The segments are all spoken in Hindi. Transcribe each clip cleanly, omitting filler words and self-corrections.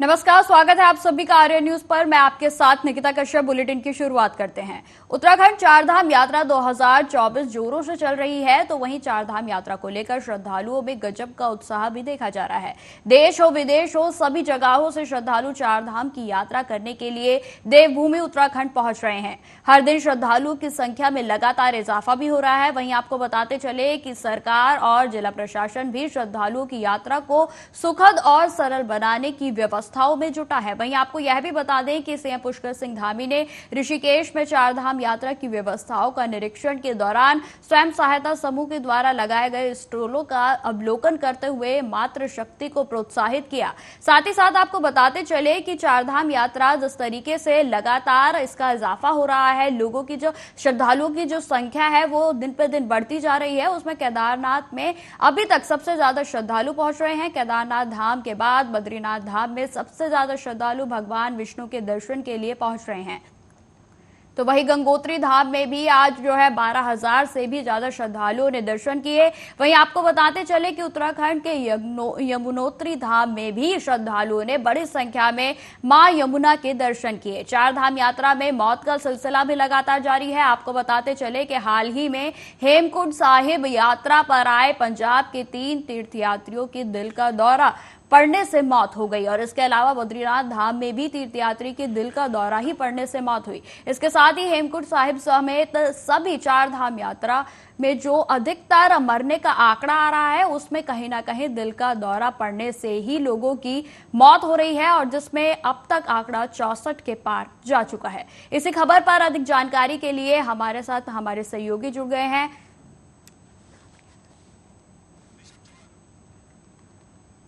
नमस्कार, स्वागत है आप सभी का आर्य न्यूज पर। मैं आपके साथ निकिता कश्यप। बुलेटिन की शुरुआत करते हैं। उत्तराखंड चारधाम यात्रा 2024 जोरों से चल रही है, तो वहीं चारधाम यात्रा को लेकर श्रद्धालुओं में गजब का उत्साह भी देखा जा रहा है। देश हो विदेश हो, सभी जगहों से श्रद्धालु चारधाम की यात्रा करने के लिए देवभूमि उत्तराखंड पहुंच रहे हैं। हर दिन श्रद्धालुओं की संख्या में लगातार इजाफा भी हो रहा है। वहीं आपको बताते चले कि सरकार और जिला प्रशासन भी श्रद्धालुओं की यात्रा को सुखद और सरल बनाने की व्यवस्थाओं में जुटा है। वहीं आपको यह भी बता दें कि सीएम पुष्कर सिंह धामी ने ऋषिकेश में चारधाम यात्रा की व्यवस्थाओं का निरीक्षण के दौरान स्वयं सहायता समूह के द्वारा लगाए गए स्टॉलों का अवलोकन करते हुए मातृ शक्ति को प्रोत्साहित किया। साथ ही साथ आपको बताते चले कि चारधाम यात्रा जिस तरीके से लगातार इसका इजाफा हो रहा है, लोगों की जो श्रद्धालुओं की जो संख्या है वो दिन पे दिन बढ़ती जा रही है। उसमें केदारनाथ में अभी तक सबसे ज्यादा श्रद्धालु पहुंच रहे हैं। केदारनाथ धाम के बाद बद्रीनाथ धाम में सबसे ज्यादा श्रद्धालु भगवान विष्णु के दर्शन के लिए पहुंच रहे हैं। तो वहीं गंगोत्री धाम में भी आज जो है 12,000 से भी ज्यादा श्रद्धालुओं ने दर्शन किए। वहीं आपको बताते चले कि उत्तराखंड के यमुनोत्री धाम में भी श्रद्धालुओं ने बड़ी संख्या में मां यमुना के दर्शन किए। चारधाम यात्रा में मौत का सिलसिला भी लगातार जारी है। आपको बताते चले कि हाल ही में हेमकुंड साहिब यात्रा पर आए पंजाब के 3 तीर्थयात्रियों की दिल का दौरा पड़ने से मौत हो गई और इसके अलावा बद्रीनाथ धाम में भी तीर्थयात्री की दिल का दौरा ही पड़ने से मौत हुई। इसके साथ ही हेमकुंड साहिब समेत सभी चारधाम यात्रा में जो अधिकतर मरने का आंकड़ा आ रहा है, उसमें कहीं ना कहीं दिल का दौरा पड़ने से ही लोगों की मौत हो रही है और जिसमें अब तक आंकड़ा 64 के पार जा चुका है। इसी खबर पर अधिक जानकारी के लिए हमारे साथ हमारे सहयोगी जुड़ गए हैं।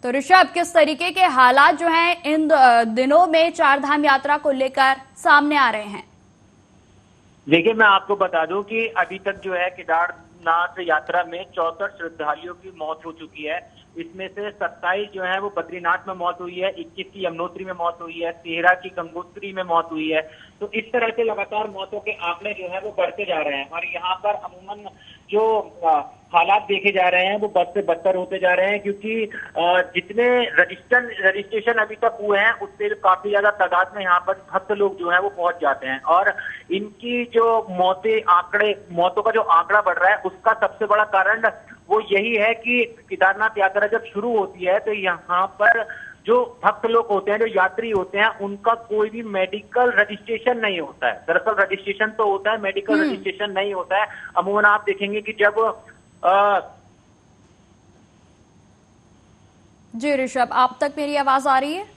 तो ऋषभ, किस तरीके के हालात जो हैं इन दिनों में चारधाम यात्रा को लेकर सामने आ रहे हैं? देखिए, मैं आपको बता दूं कि अभी तक जो है केदारनाथ यात्रा में 64 श्रद्धालुओं की मौत हो चुकी है। इसमें से 27 जो है वो बद्रीनाथ में मौत हुई है, 21 की यमुनोत्री में मौत हुई है, 13 की गंगोत्री में मौत हुई है। तो इस तरह से लगातार मौतों के आंकड़े जो है वो बढ़ते जा रहे हैं और यहाँ पर अमूमन जो हालात देखे जा रहे हैं वो बद से बदतर होते जा रहे हैं, क्योंकि जितने रजिस्ट्रेशन अभी तक हुए हैं उससे काफी ज्यादा तादाद में यहाँ पर भक्त लोग जो है वो पहुंच जाते हैं और इनकी जो मौतों का जो आंकड़ा बढ़ रहा है उसका सबसे बड़ा कारण वो यही है कि केदारनाथ यात्रा जब शुरू होती है तो यहाँ पर जो भक्त लोग होते हैं, जो यात्री होते हैं, उनका कोई भी मेडिकल रजिस्ट्रेशन नहीं होता है। दरअसल रजिस्ट्रेशन तो होता है, मेडिकल रजिस्ट्रेशन नहीं होता है। अमूमन आप देखेंगे कि जब जी ऋषभ, आप तक मेरी आवाज आ रही है?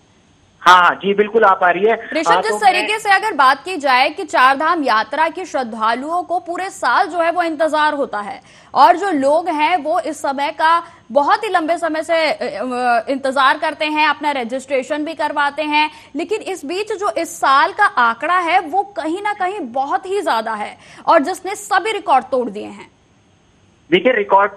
हाँ जी, बिल्कुल आप आ रही है। ऋषभ, जिस तरीके से अगर बात की जाए कि चारधाम यात्रा के श्रद्धालुओं को पूरे साल जो है वो इंतजार होता है और जो लोग हैं वो इस समय का बहुत ही लंबे समय से इंतजार करते हैं, अपना रजिस्ट्रेशन भी करवाते हैं, लेकिन इस बीच जो इस साल का आंकड़ा है वो कहीं ना कहीं बहुत ही ज्यादा है और जिसने सभी रिकॉर्ड तोड़ दिए हैं। देखिए, रिकॉर्ड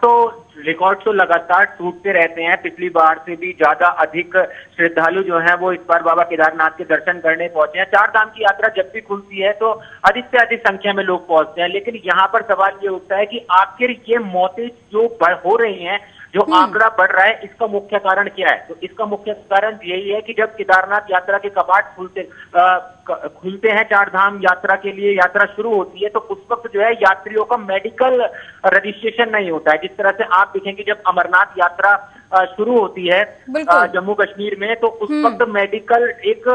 तो लगातार टूटते रहते हैं। पिछली बार से भी ज्यादा अधिक श्रद्धालु जो हैं वो इस बार बाबा केदारनाथ के दर्शन करने पहुंचे हैं। चारधाम की यात्रा जब भी खुलती है तो अधिक से अधिक संख्या में लोग पहुंचते हैं, लेकिन यहाँ पर सवाल ये उठता है कि आखिर ये मौतें जो हो रही हैं, जो आंकड़ा बढ़ रहा है, इसका मुख्य कारण क्या है? तो इसका मुख्य कारण यही है कि जब केदारनाथ यात्रा के कपाट खुलते हैं, चारधाम यात्रा के लिए यात्रा शुरू होती है, तो उस वक्त जो है यात्रियों का मेडिकल रजिस्ट्रेशन नहीं होता है। जिस तरह से आप देखेंगे जब अमरनाथ यात्रा शुरू होती है जम्मू कश्मीर में, तो उस वक्त मेडिकल एक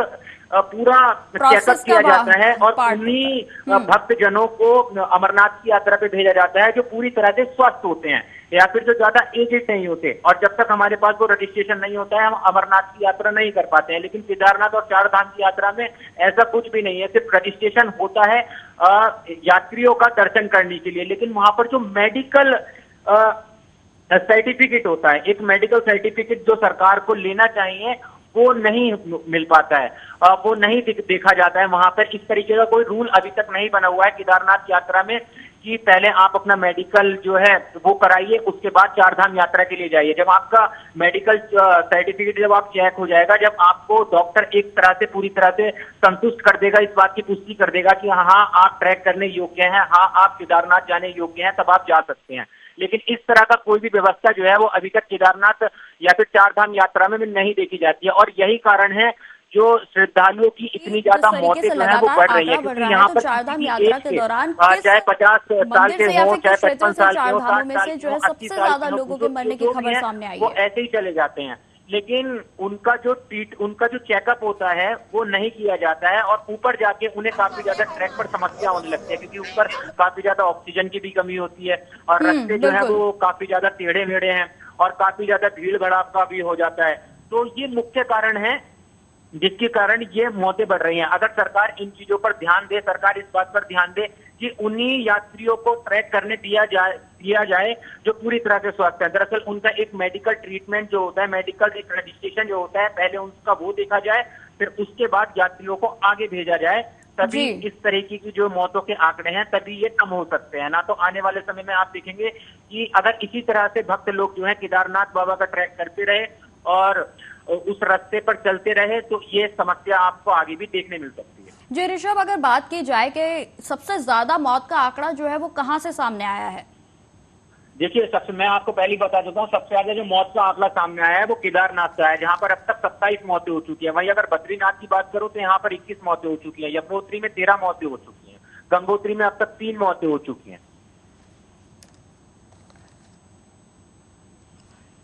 पूरा चेकअप किया जाता है और उन्हीं भक्तजनों को अमरनाथ की यात्रा पे भेजा जाता है जो पूरी तरह से स्वस्थ होते हैं या फिर जो ज्यादा एजेड नहीं होते। और जब तक हमारे पास वो रजिस्ट्रेशन नहीं होता है, हम अमरनाथ की यात्रा नहीं कर पाते हैं। लेकिन केदारनाथ और चारधाम की यात्रा में ऐसा कुछ भी नहीं है, सिर्फ रजिस्ट्रेशन होता है यात्रियों का दर्शन करने के लिए। लेकिन वहां पर जो मेडिकल सर्टिफिकेट होता है, एक मेडिकल सर्टिफिकेट जो सरकार को लेना चाहिए, वो नहीं मिल पाता है, वो नहीं देखा जाता है। वहां पर इस तरीके का कोई रूल अभी तक नहीं बना हुआ है केदारनाथ यात्रा में कि पहले आप अपना मेडिकल जो है वो कराइए, उसके बाद चारधाम यात्रा के लिए जाइए। जब आपका मेडिकल सर्टिफिकेट जब आप चेक हो जाएगा, जब आपको डॉक्टर एक तरह से पूरी तरह से संतुष्ट कर देगा, इस बात की पुष्टि कर देगा कि हाँ आप ट्रैक करने योग्य हैं, हाँ आप केदारनाथ जाने योग्य हैं, तब आप जा सकते हैं। लेकिन इस तरह का कोई भी व्यवस्था जो है वो अभी तक केदारनाथ या फिर चारधाम यात्रा में नहीं देखी जाती है और यही कारण है जो श्रद्धालुओं की इतनी ज्यादा मौतें जो है वो बढ़ रही है, क्योंकि यहाँ पर चारधाम यात्रा के दौरान चाहे 50 साल के हो, चाहे 55 साल के हो, 60 चारधामों में साल से के जो हो, है 80 सबसे साल ज्यादा के हो, लोगों के मरने की खबर सामने आई वो है। ऐसे ही चले जाते हैं। लेकिन उनका जो चेकअप होता है वो नहीं किया जाता है, और ऊपर जाके उन्हें काफी ज्यादा ट्रैक पर समस्या होने लगती है, क्योंकि ऊपर काफी ज्यादा ऑक्सीजन की भी कमी होती है, और रास्ते जो है वो काफी ज्यादा टेढ़े मेढ़े हैं, और काफी ज्यादा भीड़ भड़ाका भी हो जाता है। तो ये मुख्य कारण है जिसके कारण ये मौतें बढ़ रही हैं। अगर सरकार इन चीजों पर ध्यान दे, सरकार इस बात पर ध्यान दे कि उन्हीं यात्रियों को ट्रैक करने दिया जाए जो पूरी तरह से स्वस्थ है। दरअसल उनका एक मेडिकल ट्रीटमेंट जो होता है, मेडिकल एक रजिस्ट्रेशन जो होता है, पहले उनका वो देखा जाए, फिर उसके बाद यात्रियों को आगे भेजा जाए, तभी इस तरीके की जो मौतों के आंकड़े हैं तभी ये कम हो सकते हैं। ना तो आने वाले समय में आप देखेंगे कि अगर इसी तरह से भक्त लोग जो है केदारनाथ बाबा का ट्रैक करते रहे और उस रास्ते पर चलते रहे, तो ये समस्या आपको आगे भी देखने मिल सकती है। जी ऋषभ, अगर बात की जाए कि सबसे ज्यादा मौत का आंकड़ा जो है वो कहां से सामने आया है? देखिए, मैं आपको पहले बता देता हूँ, सबसे ज्यादा जो मौत का आंकड़ा सामने आया है वो केदारनाथ का है, जहां पर अब तक 27 मौतें हो चुकी है। वहीं अगर बद्रीनाथ की बात करूं तो यहाँ पर 21 मौतें हो चुकी है, यमुनोत्री में 13 मौतें हो चुकी है, गंगोत्री में अब तक 3 मौतें हो चुकी हैं।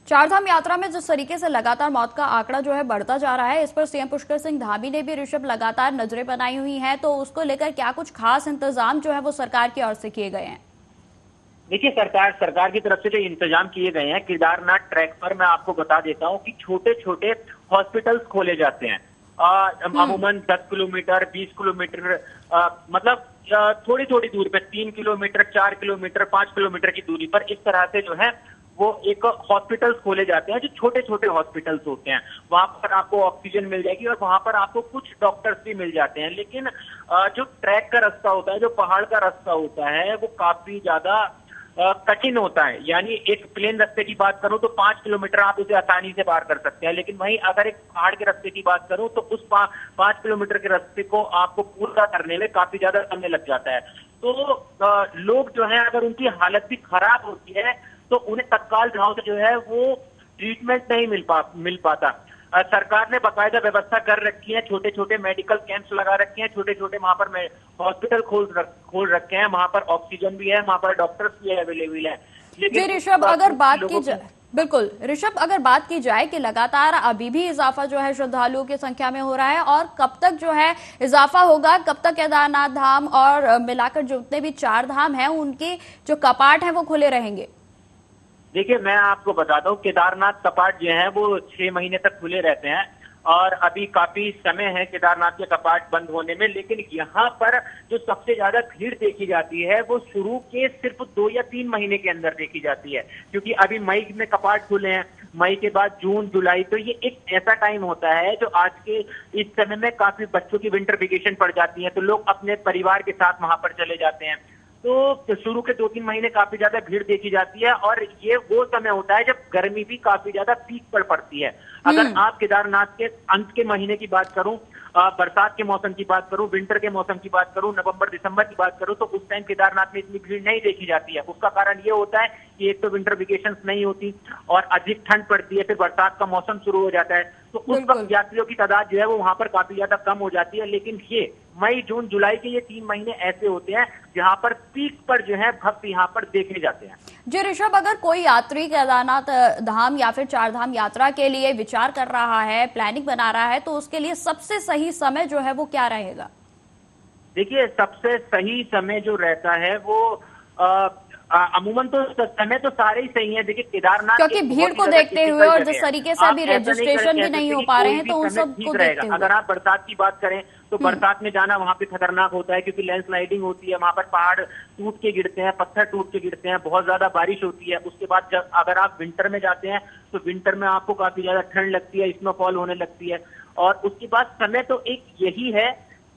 चारधाम यात्रा में जिस तरीके से लगातार मौत का आंकड़ा जो है बढ़ता जा रहा है, इस पर सीएम पुष्कर सिंह धामी ने भी ऋषभ लगातार नजरें बनाई हुई हैं, तो उसको लेकर क्या कुछ खास इंतजाम जो है वो सरकार की ओर से किए गए हैं? देखिए, सरकार की तरफ से जो इंतजाम किए गए हैं, केदारनाथ ट्रैक पर मैं आपको बता देता हूं कि छोटे छोटे हॉस्पिटल्स खोले जाते हैं, अमूमन 10 किलोमीटर 20 किलोमीटर, मतलब थोड़ी थोड़ी दूरी पर, 3 किलोमीटर 4 किलोमीटर 5 किलोमीटर की दूरी पर, इस तरह से जो है वो एक हॉस्पिटल्स खोले जाते हैं, जो छोटे छोटे हॉस्पिटल्स होते हैं। वहां पर आपको ऑक्सीजन मिल जाएगी और वहां पर आपको कुछ डॉक्टर्स भी मिल जाते हैं। लेकिन जो ट्रैक का रास्ता होता है, जो पहाड़ का रास्ता होता है, वो काफी ज्यादा कठिन होता है। यानी एक प्लेन रास्ते की बात करूं तो 5 किलोमीटर आप उसे आसानी से पार कर सकते हैं, लेकिन वहीं अगर एक पहाड़ के रास्ते की बात करूं तो उस 5 किलोमीटर के रास्ते को आपको पूरा करने में काफी ज्यादा समय लग जाता है। तो लोग जो है, अगर उनकी हालत भी खराब होती है तो उन्हें तत्काल भाव से जो है वो ट्रीटमेंट नहीं मिल पाता। सरकार ने बाकायदा व्यवस्था कर रखी है, छोटे छोटे मेडिकल कैंप्स लगा रखे हैं, छोटे छोटे वहां पर हॉस्पिटल खोल रखे हैं, वहां पर ऑक्सीजन भी है, वहां पर डॉक्टर्स भी अवेलेबल है। जी ऋषभ, अगर बात की जाए, बिल्कुल ऋषभ, अगर बात की जाए कि लगातार अभी भी इजाफा जो है श्रद्धालुओं की संख्या में हो रहा है, और कब तक जो है इजाफा होगा, कब तक केदारनाथ धाम और मिलाकर जितने भी 4 धाम हैं उनके जो कपाट हैं वो खुले रहेंगे? देखिए, मैं आपको बताता हूँ, केदारनाथ कपाट जो है वो 6 महीने तक खुले रहते हैं, और अभी काफी समय है केदारनाथ के कपाट बंद होने में। लेकिन यहाँ पर जो सबसे ज्यादा भीड़ देखी जाती है वो शुरू के सिर्फ 2 या 3 महीने के अंदर देखी जाती है, क्योंकि अभी मई में कपाट खुले हैं, मई के बाद जून जुलाई, तो ये एक ऐसा टाइम होता है जो आज के इस समय में काफी बच्चों की विंटर वेकेशन पड़ जाती है, तो लोग अपने परिवार के साथ वहां पर चले जाते हैं। तो शुरू के 2-3 महीने काफी ज्यादा भीड़ देखी जाती है, और ये वो समय होता है जब गर्मी भी काफी ज्यादा पीक पर पड़ती है। अगर आप केदारनाथ के अंत के महीने की बात करूं, बरसात के मौसम की बात करूं, विंटर के मौसम की बात करूं, नवंबर दिसंबर की बात करूं, तो उस टाइम केदारनाथ में इतनी भीड़ नहीं देखी जाती है। उसका कारण ये होता है कि एक तो विंटर वेकेशन नहीं होती और अधिक ठंड पड़ती है, फिर बरसात का मौसम शुरू हो जाता है, तो उस वक्त यात्रियों की तादाद जो है वो वहां पर काफी ज्यादा कम हो जाती है। लेकिन ये मई जून जुलाई के ये 3 महीने ऐसे होते हैं जहां पर पीक पर जो है भक्त यहाँ पर देखे जाते हैं। जी ऋषभ, अगर कोई यात्री केदारनाथ धाम या फिर 4 धाम यात्रा के लिए विचार कर रहा है, प्लानिंग बना रहा है, तो उसके लिए सबसे सही समय जो है वो क्या रहेगा? देखिए, सबसे सही समय जो रहता है वो अमूमन तो समय तो सारे ही सही है। देखिए, केदारनाथ क्योंकि भीड़ को देखते हुए और जिस तरीके से अभी रजिस्ट्रेशन भी नहीं हो पा रहे हैं, तो उन सब को देखते हुए अगर आप बरसात की बात करें तो बरसात में जाना वहां पे खतरनाक होता है, क्योंकि लैंडस्लाइडिंग होती है, वहां पर पहाड़ टूट के गिरते हैं, पत्थर टूट के गिरते हैं, बहुत ज्यादा बारिश होती है। उसके बाद जब अगर आप विंटर में जाते हैं तो विंटर में आपको काफी ज्यादा ठंड लगती है, स्नोफॉल होने लगती है। और उसके बाद समय तो एक यही है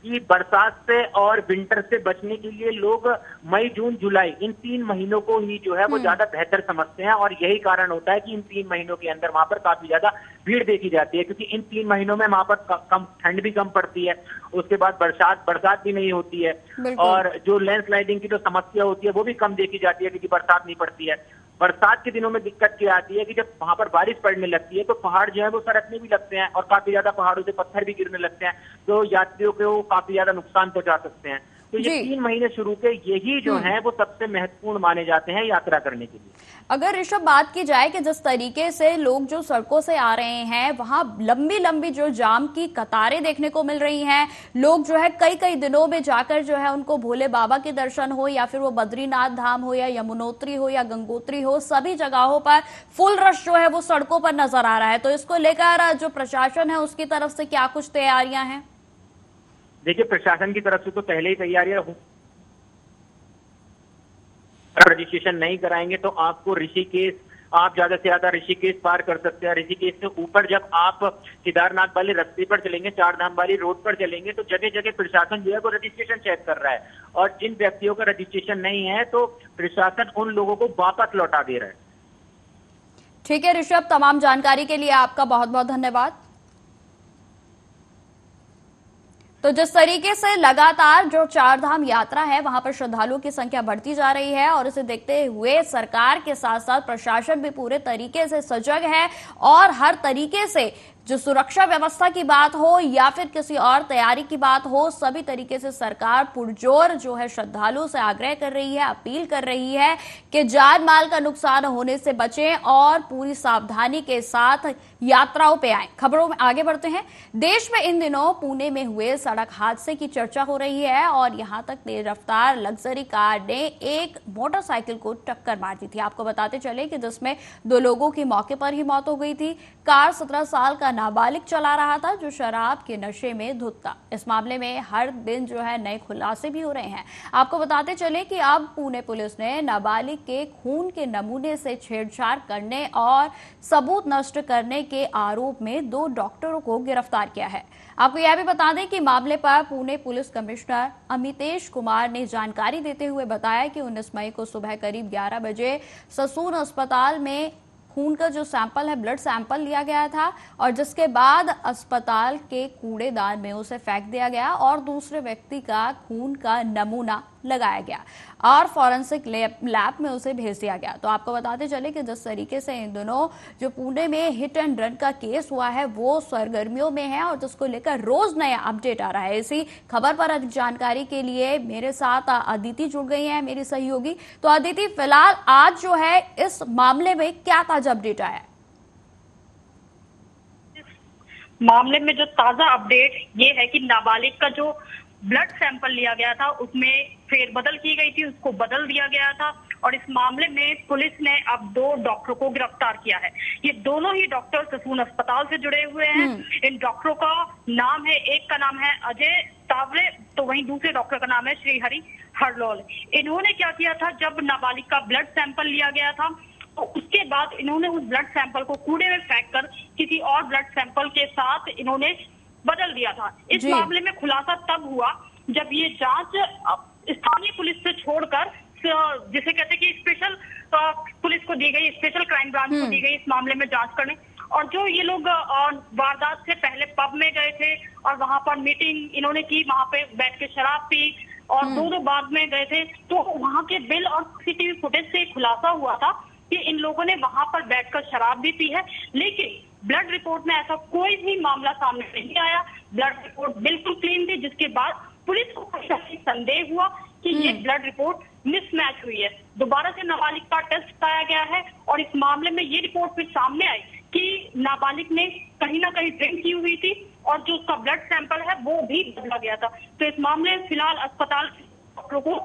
कि बरसात से और विंटर से बचने के लिए लोग मई जून जुलाई इन 3 महीनों को ही जो है वो ज्यादा बेहतर समझते हैं, और यही कारण होता है कि इन 3 महीनों के अंदर वहां पर काफी ज्यादा भीड़ देखी जाती है, क्योंकि इन 3 महीनों में वहां पर कम ठंड भी कम पड़ती है, उसके बाद बरसात भी नहीं होती है, और जो लैंडस्लाइडिंग की जो समस्या होती है वो भी कम देखी जाती है, क्योंकि बरसात नहीं पड़ती है। बरसात के दिनों में दिक्कत क्या आती है कि जब वहां पर बारिश पड़ने लगती है तो पहाड़ जो है वो सरकने भी लगते हैं और काफी ज्यादा पहाड़ों से पत्थर भी गिरने लगते हैं, तो यात्रियों को काफी ज्यादा नुकसान पहुंचा सकते हैं। तो ये 3 महीने शुरू के यही जो है वो सबसे महत्वपूर्ण माने जाते हैं यात्रा करने के लिए। अगर ऋषभ बात की जाए कि जिस तरीके से लोग जो सड़कों से आ रहे हैं, वहां लंबी लंबी जो जाम की कतारें देखने को मिल रही हैं, लोग जो है कई कई दिनों में जाकर जो है उनको भोले बाबा के दर्शन हो या फिर वो बद्रीनाथ धाम हो या यमुनोत्री हो या गंगोत्री हो, सभी जगहों पर फुल रश जो है वो सड़कों पर नजर आ रहा है। तो इसको लेकर जो प्रशासन है उसकी तरफ से क्या कुछ तैयारियां हैं? देखिए, प्रशासन की तरफ से तो पहले ही तैयारियां रजिस्ट्रेशन नहीं कराएंगे तो आपको ऋषिकेश, आप ज्यादा से ज्यादा ऋषिकेश पार कर सकते हैं। ऋषिकेश से ऊपर जब आप केदारनाथ वाले रास्ते पर चलेंगे, 4 धाम वाली रोड पर चलेंगे, तो जगह जगह प्रशासन जो है वो रजिस्ट्रेशन चेक कर रहा है, और जिन व्यक्तियों का रजिस्ट्रेशन नहीं है तो प्रशासन उन लोगों को वापस लौटा दे रहा है। ठीक है ऋषभ, तमाम जानकारी के लिए आपका बहुत बहुत धन्यवाद। तो जिस तरीके से लगातार जो 4 धाम यात्रा है वहां पर श्रद्धालुओं की संख्या बढ़ती जा रही है और इसे देखते हुए सरकार के साथ साथ प्रशासन भी पूरे तरीके से सजग है और हर तरीके से जो सुरक्षा व्यवस्था की बात हो या फिर किसी और तैयारी की बात हो, सभी तरीके से सरकार पुरजोर जो है श्रद्धालुओं से आग्रह कर रही है, अपील कर रही है कि जान माल का नुकसान होने से बचें और पूरी सावधानी के साथ यात्राओं पे आएं। खबरों में आगे बढ़ते हैं। देश में इन दिनों पुणे में हुए सड़क हादसे की चर्चा हो रही है और यहां तक तेज रफ्तार लग्जरी कार ने एक मोटरसाइकिल को टक्कर मार दी थी। आपको बताते चले कि जिसमें 2 लोगों की मौके पर ही मौत हो गई थी। कार 17 साल का नाबालिग चला रहा था जो शराब के नशे में धुत था। इस मामले में हर दिन जो है नए खुलासे भी हो रहे हैं। आपको बताते चले कि अब पुणे पुलिस ने नाबालिग के खून के नमूने से छेड़छाड़ करने और सबूत नष्ट करने के आरोप में 2 डॉक्टरों को गिरफ्तार किया है। आपको यह भी बता दें कि मामले पर पुणे पुलिस कमिश्नर अमितेश कुमार ने जानकारी देते हुए बताया कि 19 मई को सुबह करीब 11 बजे ससून अस्पताल में खून का जो सैंपल है, ब्लड सैंपल लिया गया था और जिसके बाद अस्पताल के कूड़ेदान में उसे फेंक दिया गया और दूसरे व्यक्ति का खून का नमूना लगाया गया और फॉरेंसिक लैब में उसे भेज दिया गया। तो आपको बताते चले कि जिस तरीके से इन दोनों जो पुणे में हिट एंड रन का केस हुआ है वो सरगर्मियों में है और जिसको लेकर रोज नया अपडेट आ रहा है। इसी खबर पर अधिक जानकारी के लिए मेरे साथ अदिति जुड़ गई है, मेरी सहयोगी। तो अदिति, फिलहाल आज जो है इस मामले में क्या ताजा अपडेट आया है? मामले में जो ताजा अपडेट ये है कि नाबालिग का जो ब्लड सैंपल लिया गया था उसमें फेरबदल की गई थी, उसको बदल दिया गया था और इस मामले में पुलिस ने अब 2 डॉक्टरों को गिरफ्तार किया है। ये दोनों ही डॉक्टर ससून अस्पताल से जुड़े हुए हैं। इन डॉक्टरों का नाम है, एक का नाम है अजय तावरे, तो वहीं दूसरे डॉक्टर का नाम है श्रीहरि हरलोल। इन्होंने क्या किया था, जब नाबालिग का ब्लड सैंपल लिया गया था तो उसके बाद इन्होंने उस ब्लड सैंपल को कूड़े में फेंककर किसी और ब्लड सैंपल के साथ इन्होंने बदल दिया था। इस मामले में खुलासा तब हुआ जब ये जांच स्थानीय पुलिस से छोड़कर जिसे कहते हैं कि स्पेशल पुलिस को दी गई, स्पेशल क्राइम ब्रांच को दी गई इस मामले में जांच करने। और जो ये लोग वारदात से पहले पब में गए थे और वहां पर मीटिंग इन्होंने की, वहां पे बैठ के शराब पी और 2 बाद में गए थे, तो वहां के बिल और सीसीटीवी फुटेज से खुलासा हुआ था कि इन लोगों ने वहां पर बैठकर शराब भी पी है। लेकिन ब्लड रिपोर्ट में ऐसा कोई भी मामला सामने नहीं आया। ब्लड रिपोर्ट बिल्कुल क्लीन थी, जिसके बाद पुलिस को संदेह हुआ कि ये ब्लड रिपोर्ट मिसमैच हुई है। दोबारा से नाबालिग का टेस्ट कराया गया है और इस मामले में ये रिपोर्ट फिर सामने आई कि नाबालिग ने कहीं ना कहीं ड्रिंक की हुई थी और जो उसका ब्लड सैंपल है वो भी बदला गया था। तो इस मामले में फिलहाल अस्पताल डॉक्टरों को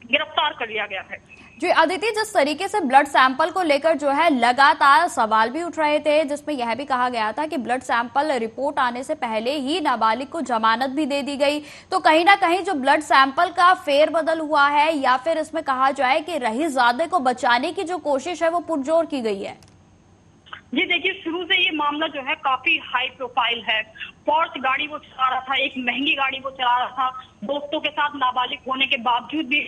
गिरफ्तार कर लिया गया है। जी अदिति, जिस तरीके से ब्लड सैंपल को लेकर जो है लगातार सवाल भी उठ रहे थे, जिसमें यह भी कहा गया था कि ब्लड सैंपल रिपोर्ट आने से पहले ही नाबालिग को जमानत भी दे दी गई, तो कहीं ना कहीं जो ब्लड सैंपल का फेरबदल हुआ है या फिर इसमें कहा जाए कि रहीज़ादे को बचाने की जो कोशिश है वो पुरजोर की गई है। जी देखिए, शुरू से ये मामला जो है काफी हाई प्रोफाइल है। पोर्श गाड़ी वो चला रहा था, एक महंगी गाड़ी वो चला रहा था, दोस्तों के साथ नाबालिग होने के बावजूद भी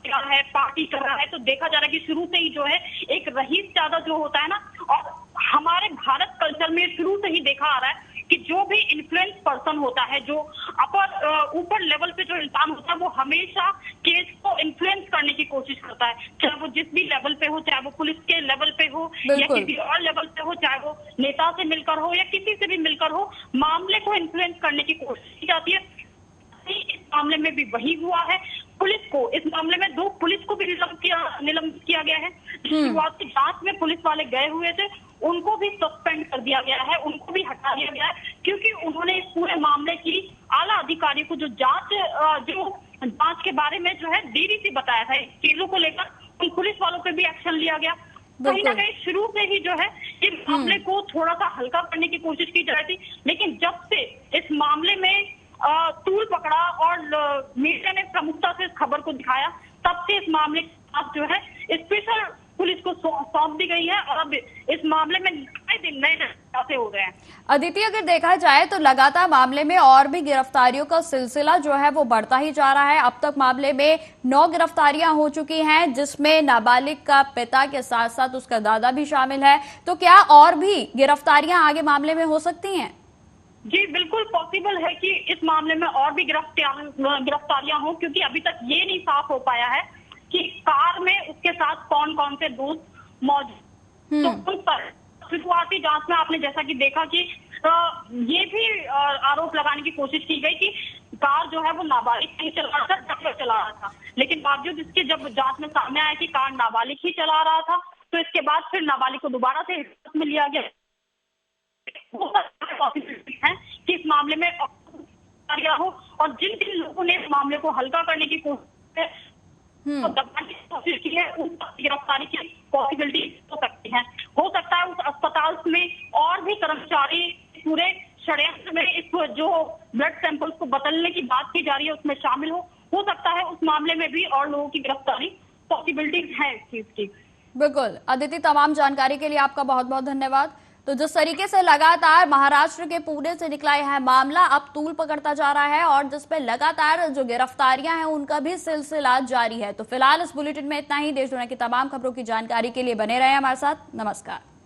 है, पार्टी कर रहा है। तो देखा जा रहा है कि शुरू से ही जो है एक रईस ज्यादा जो होता है ना, और हमारे भारत कल्चर में शुरू से ही देखा आ रहा है कि जो भी इन्फ्लुएंस पर्सन होता है, जो ऊपर लेवल पे जो इंसान होता है, वो हमेशा केस को इन्फ्लुएंस करने की कोशिश करता है, चाहे वो जिस भी लेवल पे हो, चाहे वो पुलिस के लेवल पे हो या किसी और लेवल पे हो, चाहे वो नेता से मिलकर हो या किसी से भी मिलकर हो, मामले को इन्फ्लुएंस करने की कोशिश की जाती है। इस मामले में भी वही हुआ है। पुलिस को इस मामले में 2 पुलिस को भी निलंबित किया गया है। शुरुआती जांच में पुलिस वाले गए हुए थे, उनको भी सस्पेंड कर दिया गया है, उनको भी हटा दिया गया है, क्योंकि उन्होंने इस पूरे मामले की आला अधिकारी को जो जांच के बारे में जो है देरी से बताया था। इस चीजों को लेकर उन पुलिस वालों पे भी एक्शन लिया गया। कहीं ना कहीं शुरू से ही जो है इस मामले को थोड़ा सा हल्का करने की कोशिश की जा रही थी, लेकिन जब से इस मामले में तूल पकड़ा और मीडिया ने प्रमुखता से इस खबर को दिखाया, तब से इस मामले की जांच जो है स्पेशल पुलिस को सौंप दी गई है और अब इस मामले में नए खुलासे हो गए हैं। अदिति, अगर देखा जाए तो लगातार मामले में और भी गिरफ्तारियों का सिलसिला जो है वो बढ़ता ही जा रहा है। अब तक मामले में 9 गिरफ्तारियां हो चुकी हैं, जिसमें नाबालिग का पिता के साथ साथ उसका दादा भी शामिल है। तो क्या और भी गिरफ्तारियां आगे मामले में हो सकती हैं? जी बिल्कुल पॉसिबल है कि इस मामले में और भी गिरफ्तारियां हो, क्योंकि अभी तक ये नहीं साफ हो पाया है कि कार में उसके साथ कौन कौन से दोस्त मौजूद। तो उन पर शुरुआती जांच में आपने जैसा कि देखा कि ये भी आरोप लगाने की कोशिश की गई कि कार जो है वो नाबालिग नहीं चला रहा था, ड्राइवर चला रहा था, लेकिन बावजूद इसके जब जांच में सामने आया कि कार नाबालिग ही चला रहा था, तो इसके बाद फिर नाबालिग को दोबारा से हिरासत में लिया गया। है कि इस मामले में हो और जिन जिन लोगों ने इस मामले को हल्का करने की कोशिश की है, उन गिरफ्तारी की पॉसिबिलिटी हो सकती है। हो सकता है उस अस्पताल में और भी कर्मचारी पूरे षड्यंत्र में इस जो ब्लड सैंपल्स को बदलने की बात की जा रही है उसमें शामिल हो सकता है उस मामले में भी और लोगों की गिरफ्तारी पॉसिबिलिटीज है इस चीज की। बिल्कुल अदिति, तमाम जानकारी के लिए आपका बहुत बहुत धन्यवाद। तो जिस तरीके से लगातार महाराष्ट्र के पुणे से निकला है मामला अब तूल पकड़ता जा रहा है और जिस पे लगातार जो गिरफ्तारियां हैं उनका भी सिलसिला जारी है। तो फिलहाल इस बुलेटिन में इतना ही। देश दुनिया की तमाम खबरों की जानकारी के लिए बने रहे हमारे साथ। नमस्कार।